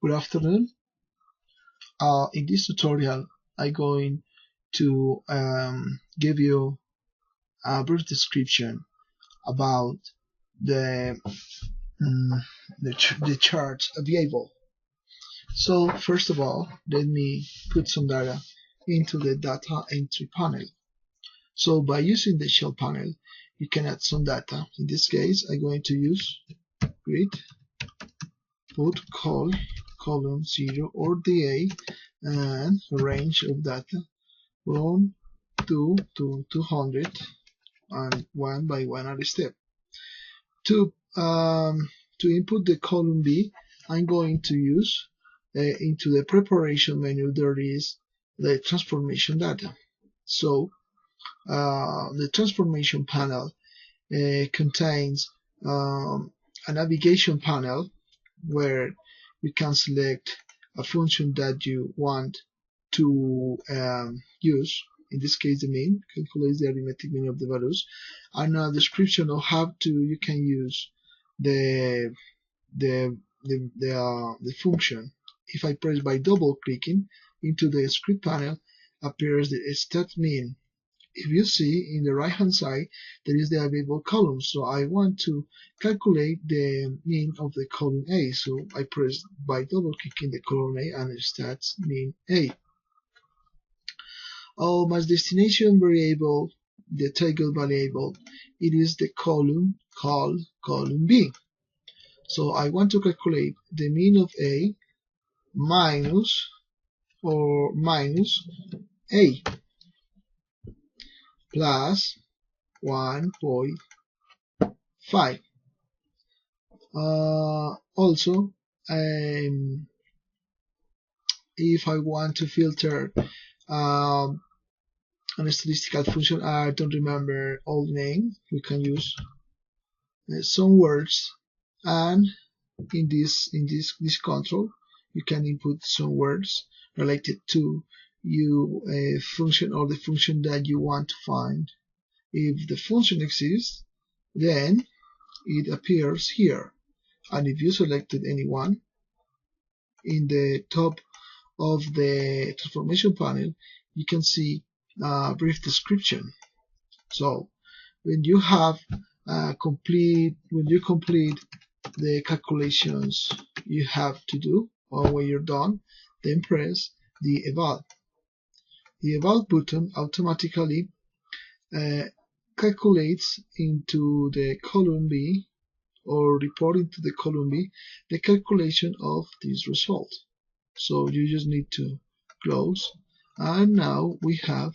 Good afternoon. In this tutorial, I'm going to give you a brief description about the the chart variable. So first of all, let me put some data into the data entry panel. So by using the shell panel, you can add some data. In this case, I'm going to use grid put column 0 or DA and a range of data from 2 to 200 and one by one at a step. To input the column B, I'm going to use into the preparation menu there is the transformation data. So the transformation panel contains a navigation panel where you can select a function that you want to use. In this case, the mean calculates the arithmetic mean of the values, and a description of how you can use the function. If I press by double clicking into the script panel, appears the stat mean. If you see in the right hand side, there is the available column. So I want to calculate the mean of the column A. So I press by double clicking the column A and it stats mean A. My destination variable, the table variable, it is the column called column B. So I want to calculate the mean of A minus A plus 1.5. Also, if I want to filter on a statistical function, I don't remember all the name, we can use some words, and in this control you can input some words related to a function or the function that you want to find. If the function exists, then it appears here, and if you selected any one, in the top of the transformation panel you can see a brief description. So when you complete the calculations you have to do, or when you're done, then press the eval. The eval button automatically calculates into the column B, or reporting to the column B, the calculation of this result. So you just need to close, and now we have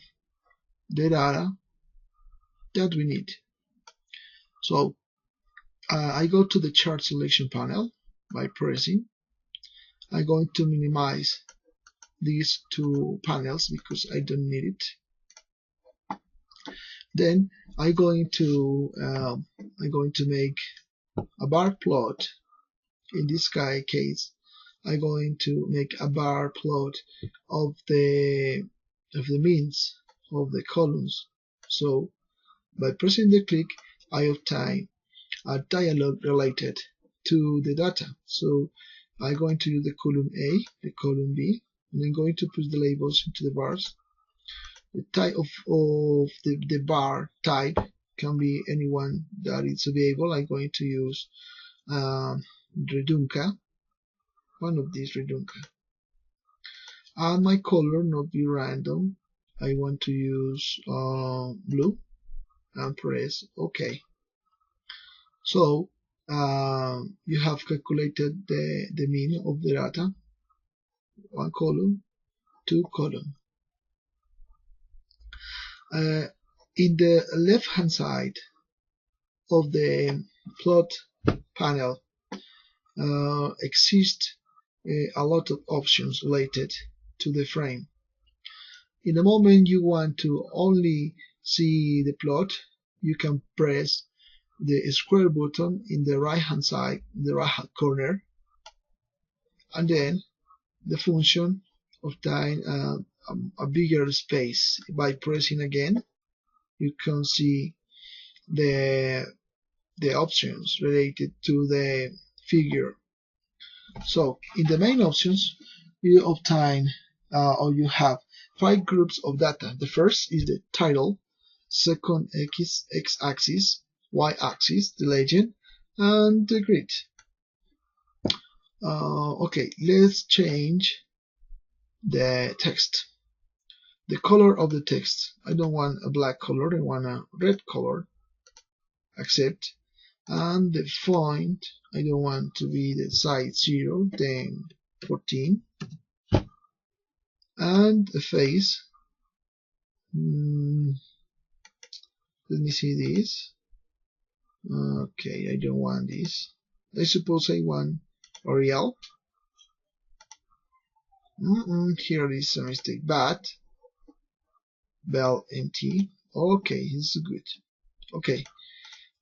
the data that we need. So I go to the chart selection panel by pressing. I'm going to minimize these two panels because I don't need it. Then I'm going to make a bar plot. In this case, I'm going to make a bar plot of the means of the columns. So by pressing the click, I obtain a dialog related to the data. So I'm going to use the column A, the column B, and I'm going to put the labels into the bars. The type of the bar type can be anyone that is available. I'm going to use Redunca, one of these Redunca. And my color not be random. I want to use blue, and press OK. So you have calculated the mean of the data, one column, two column. In the left hand side of the plot panel exist a lot of options related to the frame. In the moment you want to only see the plot, you can press the square button in the right hand side, the right hand corner, and then the function obtain a bigger space. By pressing again, you can see the options related to the figure. So in the main options, you obtain or you have 5 groups of data. The first is the title, second x-axis, y-axis, the legend, and the grid. Okay, let's change the text. The color of the text. I don't want a black color, I want a red color. Accept. And the font, I don't want to be the size 0, then 14. And the face, let me see this. Okay, I don't want this. I suppose I want Arial. Here is a mistake, but bell empty. Okay, it's good. Okay,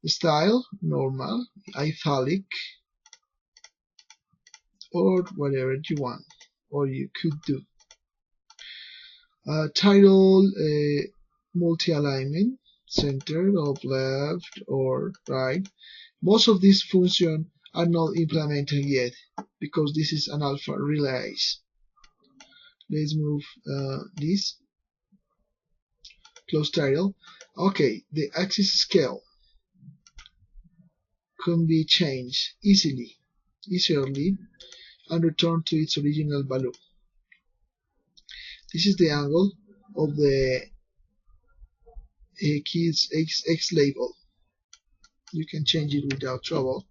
style normal, italic, or whatever you want, or you could do. Title, multi-alignment, center of left or right. Most of these functions are not implemented yet because this is an alpha release. Let's move this. Close title. Okay, the axis scale can be changed easily and return to its original value. This is the angle of the X label. You can change it without trouble.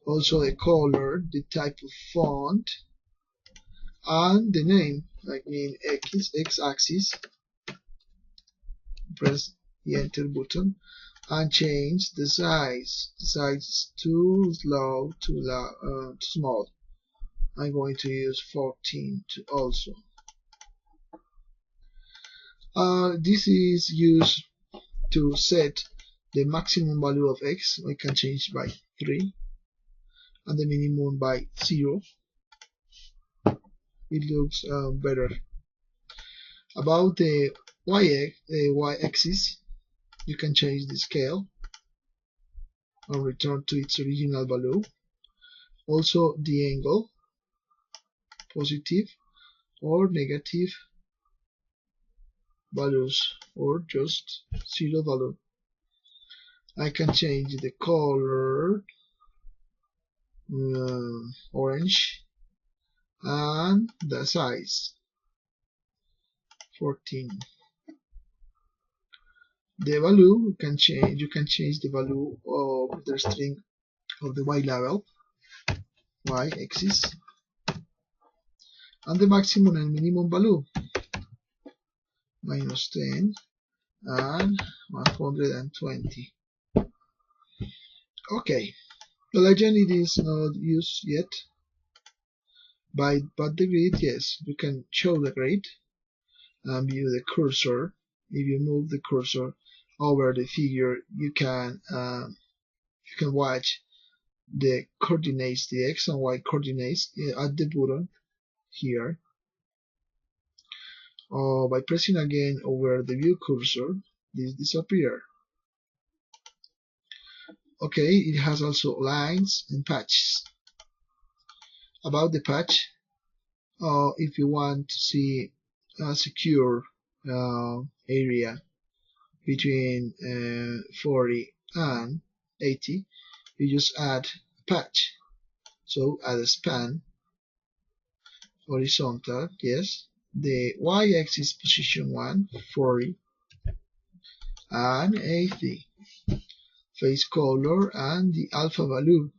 Also the color, the type of font, and the name, like name x-axis. Press the enter button and change the size. The size is too small. I'm going to use 14 also. This is used to set the maximum value of x. I can change by 3 and the minimum by 0. It looks better. About the y-axis, you can change the scale and return to its original value. Also the angle, positive or negative values, or just 0 value. I can change the color, orange, and the size, 14. The value you can change the value of the string of the y level, y-axis, and the maximum and minimum value, -10 and 120. Okay, the legend it is not used yet, but the grid, yes, you can show the grid and view the cursor. If you move the cursor over the figure, you can watch the coordinates, the x and y coordinates at the button here. By pressing again over the view cursor, this disappears. Okay, it has also lines and patches. About the patch, if you want to see a secure area between 40 and 80, you just add patch. So add a span, horizontal, yes, the y-axis position 1, 40, and 80. Face color and the alpha value.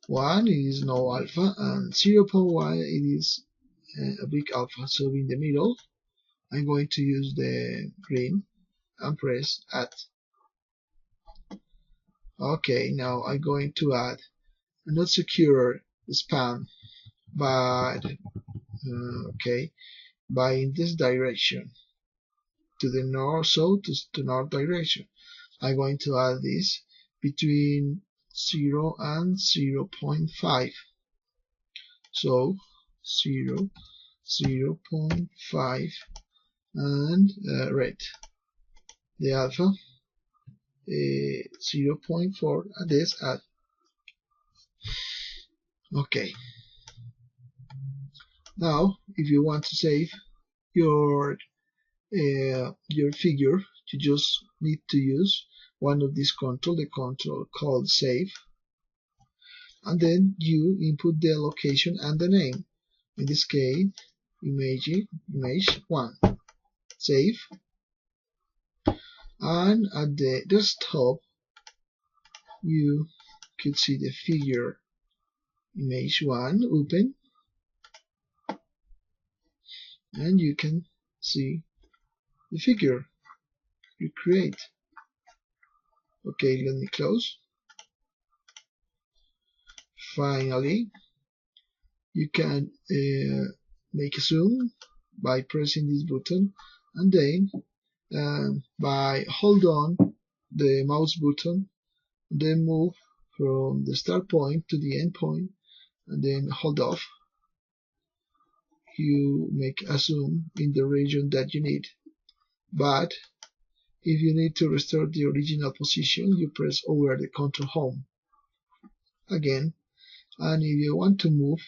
1 is no alpha and 0.1 it is a big alpha. So in the middle, I'm going to use the green and press add. Okay, now I'm going to add a not secure span, but okay, by in this direction to the north, so to north direction. I'm going to add this between 0 and 0.5. So 0, 0.5, and red. The alpha 0.4, and this add. Okay, now if you want to save your figure, you just need to use one of these control, the control called save, and then you input the location and the name. In this case, image 1. Save, and at the desktop you could see the figure image 1 open, and you can see the figure you create. Okay, let me close. Finally, you can make a zoom by pressing this button, and then by hold on the mouse button, then move from the start point to the end point, and then hold off. You make a zoom in the region that you need. But if you need to restore the original position, you press over the control home again. And if you want to move,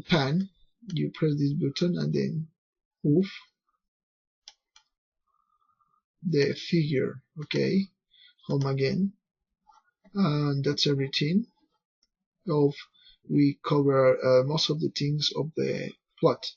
pan, you press this button and then move the figure. Okay, home again, and that's everything. We cover most of the things of the plot.